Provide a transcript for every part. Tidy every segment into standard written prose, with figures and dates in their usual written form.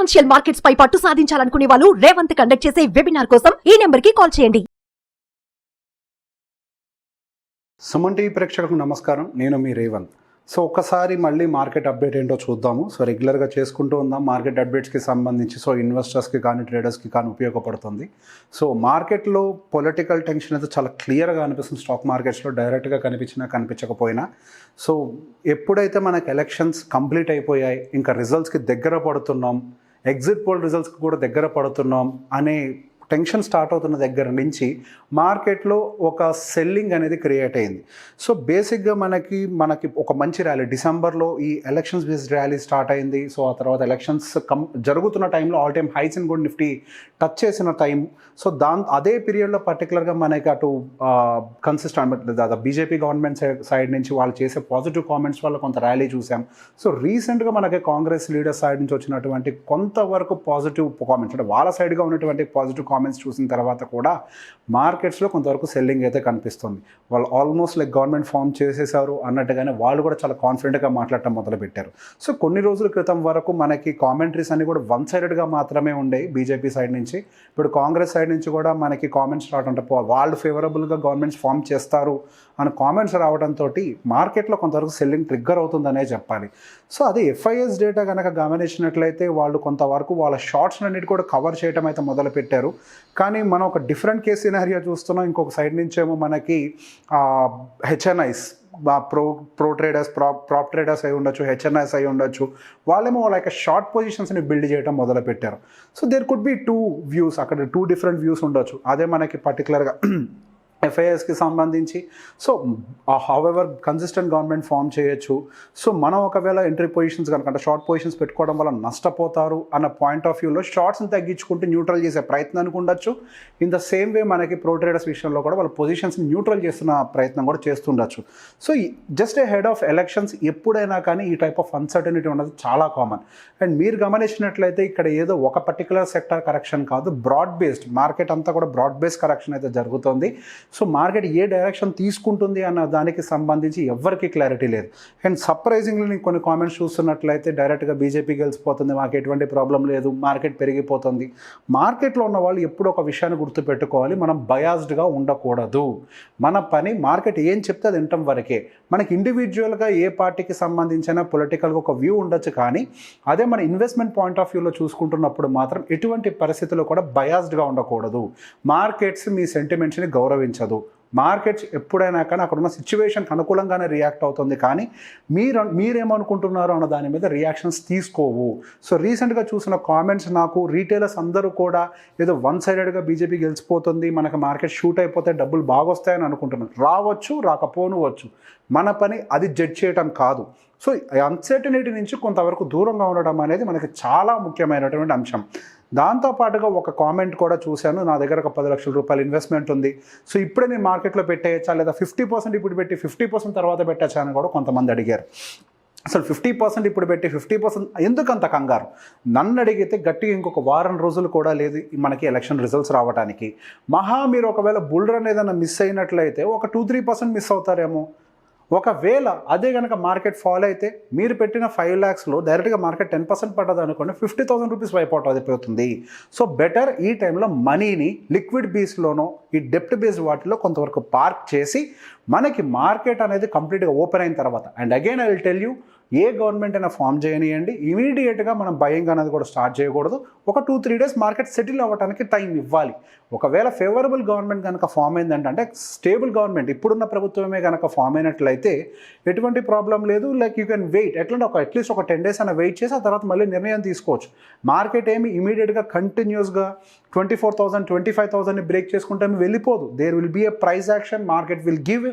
Financial markets పై పట్టు సాధించాలనుకునే వాళ్ళు Revanth conduct చేసే వెబినార్ కోసం ఈ నెంబర్ కి కాల్ చేయండి. సుమన్ టీవీ ప్రేక్షకులకు నమస్కారం. నేను మీ రేవంత్. సో ఒక్కసారి మళ్ళీ మార్కెట్ అప్డేట్ ఏంటో చూద్దాము. సో రెగ్యులర్గా చేసుకుంటూ ఉందాం మార్కెట్ అప్డేట్స్కి సంబంధించి. సో ఇన్వెస్టర్స్కి కానీ ట్రేడర్స్కి కానీ ఉపయోగపడుతుంది. సో మార్కెట్లో పొలిటికల్ టెన్షన్ అయితే చాలా క్లియర్గా అనిపిస్తుంది. స్టాక్ మార్కెట్స్లో డైరెక్ట్గా కనిపించినా కనిపించకపోయినా. సో ఎప్పుడైతే మనకు ఎలక్షన్స్ కంప్లీట్ అయిపోయాయి, ఇంకా రిజల్ట్స్కి దగ్గర పడుతున్నాం, ఎగ్జిట్ పోల్ రిజల్ట్స్కి కూడా దగ్గర పడుతున్నాం అనే టెన్షన్ స్టార్ట్ అవుతున్న దగ్గర నుంచి మార్కెట్లో ఒక సెల్లింగ్ అనేది క్రియేట్ అయింది. సో బేసిక్గా మనకి ఒక మంచి ర్యాలీ డిసెంబర్లో ఈ ఎలక్షన్స్ బేస్డ్ ర్యాలీ స్టార్ట్ అయింది. సో ఆ తర్వాత ఎలక్షన్స్ జరుగుతున్న టైంలో ఆల్ టైమ్ హైస్ ఇన్ కూడా నిఫ్టీ టచ్ చేసిన టైం. సో అదే పీరియడ్లో పర్టికులర్గా మనకి అటు కన్సిస్టెంట్ బీజేపీ గవర్నమెంట్ సైడ్ నుంచి వాళ్ళు చేసే పాజిటివ్ కామెంట్స్ వల్ల కొంత ర్యాలీ చూసాం. సో రీసెంట్గా మనకి కాంగ్రెస్ లీడర్ సైడ్ నుంచి వచ్చినటువంటి కొంతవరకు పాజిటివ్ కామెంట్స్, అంటే వాళ్ళ సైడ్గా ఉన్నటువంటి పాజిటివ్ కామెంట్స్ చూసిన తర్వాత కూడా మార్కెట్స్లో కొంతవరకు సెల్లింగ్ అయితే కనిపిస్తుంది. వాళ్ళు ఆల్మోస్ట్ లైక్ గవర్నమెంట్ ఫామ్ చేసేసారు అన్నట్టుగానే వాళ్ళు కూడా చాలా కాన్ఫిడెంట్గా మాట్లాడటం మొదలుపెట్టారు. సో కొన్ని రోజుల క్రితం వరకు మనకి కామెంటరీస్ అన్ని కూడా వన్ సైడెడ్గా మాత్రమే ఉండేవి బీజేపీ సైడ్ నుంచి. ఇప్పుడు కాంగ్రెస్ సైడ్ నుంచి కూడా మనకి కామెంట్స్ రావడం, వాళ్ళు ఫేవరబుల్గా గవర్నమెంట్స్ ఫామ్ చేస్తారు అని కామెంట్స్ రావడంతో మార్కెట్లో కొంతవరకు సెల్లింగ్ ట్రిగ్గర్ అవుతుందనే చెప్పాలి. సో అదే ఎఫ్ఐఎస్ డేటా కనుక గమనించినట్లయితే వాళ్ళు కొంతవరకు వాళ్ళ షార్ట్స్ అన్నిటి కూడా కవర్ చేయడం అయితే మొదలుపెట్టారు. కానీ మనం ఒక డిఫరెంట్ కేస్ సినారియో చూస్తున్నాం. ఇంకొక సైడ్ నుంచేమో మనకి హెచ్ఎన్ఐస్, ప్రో ట్రేడర్స్, ప్రాప్ ట్రేడర్స్ అయి ఉండొచ్చు, హెచ్ఎన్ఐస్ అయి ఉండొచ్చు, వాళ్ళేమో వాళ్ళ యొక్క షార్ట్ పొజిషన్స్ని బిల్డ్ చేయడం మొదలుపెట్టారు. So there could be two views, అక్కడ టూ డిఫరెంట్ వ్యూస్ ఉండొచ్చు. అదే మనకి పర్టికులర్గా ఎఫ్ఐఎస్కి సంబంధించి. So however consistent government form చేయొచ్చు. సో మనం ఒకవేళ ఎంట్రీ పొజిషన్స్ కనుక అంటే షార్ట్ పొజిషన్స్ పెట్టుకోవడం వల్ల నష్టపోతారు అన్న పాయింట్ ఆఫ్ వ్యూలో షార్ట్స్ని తగ్గించుకుంటూ న్యూట్రల్ చేసే ప్రయత్నానికి ఉండొచ్చు. ఇన్ ద సేమ్ వే మనకి ప్రో ట్రేడర్స్ విషయంలో కూడా వాళ్ళ పొజిషన్స్ని న్యూట్రల్ చేస్తున్న ప్రయత్నం కూడా చేస్తుండొచ్చు. So just ahead of elections ఎప్పుడైనా కానీ ఈ టైప్ ఆఫ్ అన్సర్టనిటీ ఉన్నది చాలా కామన్. అండ్ మీరు గమనించినట్లయితే ఇక్కడ ఏదో ఒక పర్టికులర్ సెక్టర్ కరెక్షన్ కాదు, బ్రాడ్ బేస్డ్ మార్కెట్ అంతా కూడా బ్రాడ్ బేస్డ్ కరెక్షన్ అయితే జరుగుతుంది. సో మార్కెట్ ఏ డైరెక్షన్ తీసుకుంటుంది అన్న దానికి సంబంధించి ఎవరికి క్లారిటీ లేదు. అండ్ సర్ప్రైజింగ్లీ నేను కొన్ని కామెంట్స్ చూస్తున్నట్లయితే డైరెక్ట్గా బీజేపీ గెలిచిపోతుంది, మాకు ఎటువంటి ప్రాబ్లం లేదు, మార్కెట్ పెరిగిపోతుంది. మార్కెట్లో ఉన్న వాళ్ళు ఎప్పుడు ఒక విషయాన్ని గుర్తుపెట్టుకోవాలి, మనం బయాస్డ్గా ఉండకూడదు. మన పని మార్కెట్ ఏం చెప్తే అది వినటం వరకే. మనకి ఇండివిజువల్గా ఏ పార్టీకి సంబంధించిన పొలిటికల్గా ఒక వ్యూ ఉండొచ్చు, కానీ అదే మన ఇన్వెస్ట్మెంట్ పాయింట్ ఆఫ్ వ్యూలో చూసుకుంటున్నప్పుడు మాత్రం ఎటువంటి పరిస్థితుల్లో కూడా బయాస్డ్గా ఉండకూడదు. మార్కెట్స్ మీ సెంటిమెంట్స్ని గౌరవించదు. మార్కెట్స్ ఎప్పుడైనా కానీ అక్కడ ఉన్న సిచ్యువేషన్కి అనుకూలంగానే రియాక్ట్ అవుతుంది, కానీ మీరేమనుకుంటున్నారు అన్న దాని మీద రియాక్షన్స్ తీసుకోవు. సో రీసెంట్గా చూసిన కామెంట్స్ నాకు రీటైలర్స్ అందరూ కూడా ఏదో వన్ సైడెడ్గా బీజేపీ గెలిచిపోతుంది, మనకు మార్కెట్ షూట్ అయిపోతే డబ్బులు బాగొస్తాయని అనుకుంటున్నారు. రావచ్చు, రాకపోనువచ్చు, మన పని అది జడ్జ్ చేయటం కాదు. సో అన్సర్టనిటీ నుంచి కొంతవరకు దూరంగా ఉండడం అనేది మనకి చాలా ముఖ్యమైనటువంటి అంశం. దాంతోపాటుగా ఒక కామెంట్ కూడా చూశాను, నా దగ్గర ఒక 10 లక్షల రూపాయలు ఇన్వెస్ట్మెంట్ ఉంది, సో ఇప్పుడే నేను మార్కెట్లో పెట్టేయచ్చా లేదా 50% ఇప్పుడు పెట్టి 50% తర్వాత పెట్టచ్చా అని కూడా కొంతమంది అడిగారు. అసలు 50% ఇప్పుడు పెట్టి 50% ఎందుకంత కంగారు? నన్ను అడిగితే గట్టిగా ఇంకొక వారం రోజులు కూడా లేదు మనకి ఎలక్షన్ రిజల్ట్స్ రావడానికి. మీరు ఒకవేళ బుల్ రన్ ఏదైనా మిస్ అయినట్లయితే ఒక 2-3% మిస్ అవుతారేమో. ఒకవేళ అదే కనుక మార్కెట్ ఫాలో అయితే మీరు పెట్టిన 5 lakhsలో డైరెక్ట్గా మార్కెట్ 10% పడ్డది అనుకోండి, 50,000 రూపీస్ వైపౌట్ అయిపోతుంది. సో బెటర్ ఈ టైంలో మనీని లిక్విడ్ బేస్లోనో ఈ డెప్ట్ బేస్డ్ వాటిలో కొంతవరకు పార్క్ చేసి మనకి మార్కెట్ అనేది కంప్లీట్గా ఓపెన్ అయిన తర్వాత, and again I will tell you, A government అయినా ఫామ్ చేయనియండి, ఇమీడియట్గా మనం బయింగ్ అనేది కూడా స్టార్ట్ చేయకూడదు. ఒక 2-3 days మార్కెట్ సెటిల్ అవ్వడానికి టైం ఇవ్వాలి. ఒకవేళ ఫేవరబుల్ గవర్నమెంట్ కనుక ఫామ్ అయిందంటే, అంటే స్టేబుల్ గవర్నమెంట్ ఇప్పుడున్న ప్రభుత్వమే కనుక ఫామ్ అయినట్లయితే ఎటువంటి ప్రాబ్లం లేదు. లైక్ యూ కెన్ వెయిట్, ఎట్లంటే అట్లీస్ట్ ఒక 10 days అయినా వెయిట్ చేసి ఆ తర్వాత మళ్ళీ నిర్ణయం తీసుకోవచ్చు. మార్కెట్ ఏమి ఇమీడియట్గా కంటిన్యూస్గా 24,000 25,000ని బ్రేక్ చేసుకుంటే వెళ్ళిపోదు. There will be a price action. Market will give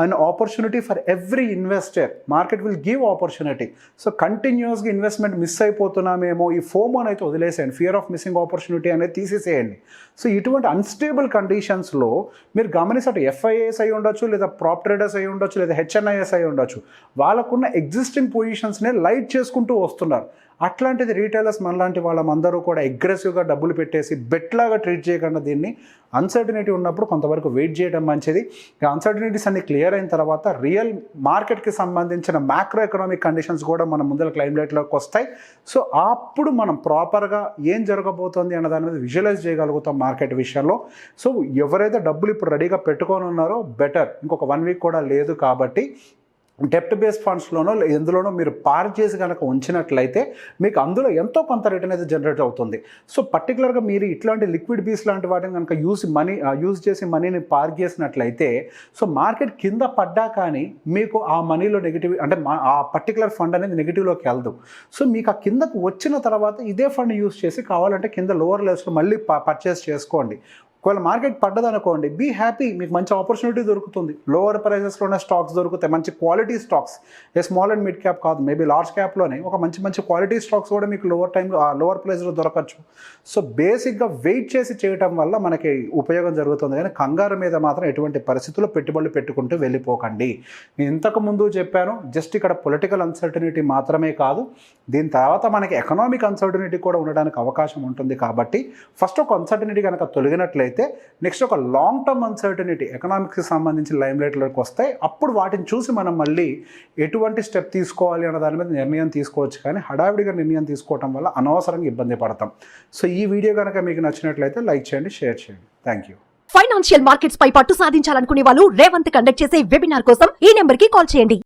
an opportunity for every investor. Market will give opportunity. So కంటిన్యూస్గా ఇన్వెస్ట్మెంట్ మిస్ అయిపోతున్నామేమో, ఈ ఫోమోని అయితే వదిలేసేయండి, ఫియర్ ఆఫ్ మిస్సింగ్ ఆపర్చునిటీ అనేది తీసేసేయండి. సో ఇటువంటి అన్స్టేబుల్ కండిషన్స్లో మీరు గమనిస్తే ఎఫ్ఐఏస్ అయి ఉండొచ్చు, లేదా ప్రాప్ ట్రేడర్స్ అయి ఉండొచ్చు, లేదా హెచ్ఎన్ఐఎస్ అయి ఉండొచ్చు, వాళ్ళకున్న ఎగ్జిస్టింగ్ పొజిషన్స్నే లైట్ చేసుకుంటూ వస్తున్నారు. అట్లాంటిది రీటైలర్స్ మనలాంటి వాళ్ళందరూ కూడా అగ్రెసివ్గా డబ్బులు పెట్టేసి బెట్లాగా ట్రీట్ చేయకుండా దీన్ని అన్సర్టనిటీ ఉన్నప్పుడు కొంతవరకు వెయిట్ చేయడం మంచిది. అన్సర్టనిటీస్ అన్ని క్లియర్ అయిన తర్వాత రియల్ మార్కెట్కి సంబంధించిన మ్యాక్రో ఎకనామిక్ కండిషన్స్ కూడా మన ముందర క్లైమ్లైట్లోకి వస్తాయి. సో అప్పుడు మనం ప్రాపర్గా ఏం జరగబోతోంది అన్న దాని మీద విజువలైజ్ చేయగలుగుతాం మార్కెట్ విషయంలో. సో ఎవరైతే డబ్బులు ఇప్పుడు రెడీగా పెట్టుకొని ఉన్నారో బెటర్, ఇంకొక 1 వీక్ కూడా లేదు కాబట్టి డెప్ట్ బేస్డ్ ఫండ్స్లోనో ఎందులోనో మీరు పార్క్ చేసి కనుక ఉంచినట్లయితే మీకు అందులో ఎంతో కొంత రిటర్న్ అయితే జనరేట్ అవుతుంది. సో పర్టికులర్గా మీరు ఇట్లాంటి లిక్విడ్ బీస్ లాంటి వాటిని కనుక యూజ్ చేసి మనీని పార్క్ చేసినట్లయితే సో మార్కెట్ కింద పడ్డా కానీ మీకు ఆ మనీలో నెగిటివ్ అంటే ఆ పర్టికులర్ ఫండ్ అనేది నెగిటివ్లోకి వెళ్దు. సో మీకు ఆ కిందకు వచ్చిన తర్వాత ఇదే ఫండ్ యూజ్ చేసి కావాలంటే కింద లోవర్ లెవెల్స్లో మళ్ళీ పర్చేస్ చేసుకోండి. ఒకవేళ మార్కెట్ పడ్డదనుకోండి, బీ హ్యాపీ, మీకు మంచి ఆపర్చునిటీ దొరుకుతుంది. లోవర్ ప్రైజెస్లోనే స్టాక్స్ దొరుకుతాయి, మంచి quality stocks. Small and mid cap కాదు, మేబీ లార్జ్ క్యాప్లోనే ఒక మంచి క్వాలిటీ స్టాక్స్ కూడా మీకు లోవర్ ప్రైస్లో దొరకచ్చు. సో బేసిక్గా వెయిట్ చేసి చేయటం వల్ల మనకి ఉపయోగం జరుగుతుంది, కానీ కంగారు మీద మాత్రం ఎటువంటి పరిస్థితుల్లో పెట్టుబడులు పెట్టుకుంటూ వెళ్ళిపోకండి. నేను ఇంతకుముందు చెప్పాను, జస్ట్ ఇక్కడ పొలిటికల్ అన్సర్టనిటీ మాత్రమే కాదు, దీని తర్వాత మనకి ఎకనామిక్ అన్సర్టనిటీ కూడా ఉండడానికి అవకాశం ఉంటుంది. కాబట్టి ఫస్ట్ ఒక అన్సర్టనిటీ కనుక తొలగినట్లయితే నెక్స్ట్ ఒక లాంగ్ టర్మ్ అన్సర్టనిటీ ఎకనామిక్స్కి సంబంధించి లైమ్లైట్లోకి వస్తాయి. అప్పుడు వాటిని చూసి మనం మళ్ళీ ఎటువంటి స్టెప్ తీసుకోవాలి అన్న దాని మీద నిర్ణయం తీసుకోవచ్చు, కానీ హడావిడిగా నిర్ణయం తీసుకోవడం వల్ల అనవసరంగా ఇబ్బంది పడతాం. సో ఈ వీడియో కనుక మీకు నచ్చినట్లయితే లైక్ చేయండి, షేర్ చేయండి. Thank you. ఫైనాన్షియల్ మార్కెట్స్ పై పట్టు సాధించాలనుకునే వాళ్ళు రేవంత్ కండక్ట్ చేసే వెబినార్ కోసం ఈ నెంబర్ కి కాల్ చేయండి.